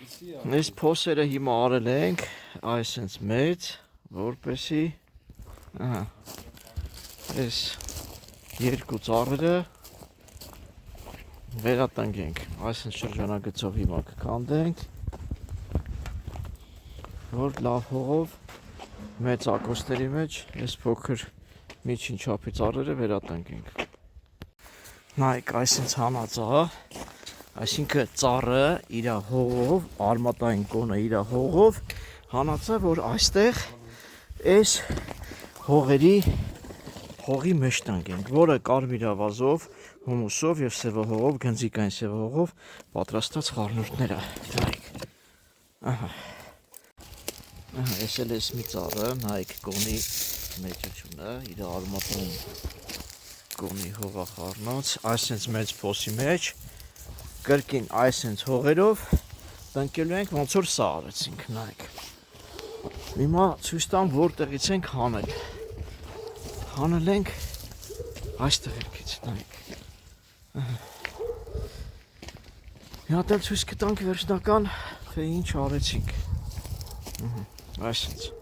Այս փոսերը հիմա արել ենք այսպես մեծ, որպեսի այս երկու ծառերը վերատնկենք, այսպես շրջանագծով հիմա կքանդենք, որ լավ հողով մեծ ակոսների մեջ այս փոքր միջին չափի ծառերը վերատնկենք։ Նայեք, այսպես հանած է, այսինքն ծառը իր հողով, արմատային կոնը իր հողով հանած է, որ այստեղ այս հողի մեջ տնկենք, որը կարմիր ավազով, հումուսով եւ սևը հողով, գնձիկային սևը հողով պատրաստած խառնուրդներ է։ Նայեք։ Այս էլ էս մի ծառը, նայեք կոնի մեջությունը, իր արմատային կոնի հողա խառնած, այսպես մեծ փոսի մեջ, կրկին այսպես հողերով տնկելու ենք, ոնց որ սա արեցինք, նայեք։ Հիմա ցույց տամ որտեղից ենք հանել։ Հանել ենք այս տեղից, նայեք։ Մի հատ էլ ցույց կտանք վերջնական, թե ինչ արեցինք։ Այսպես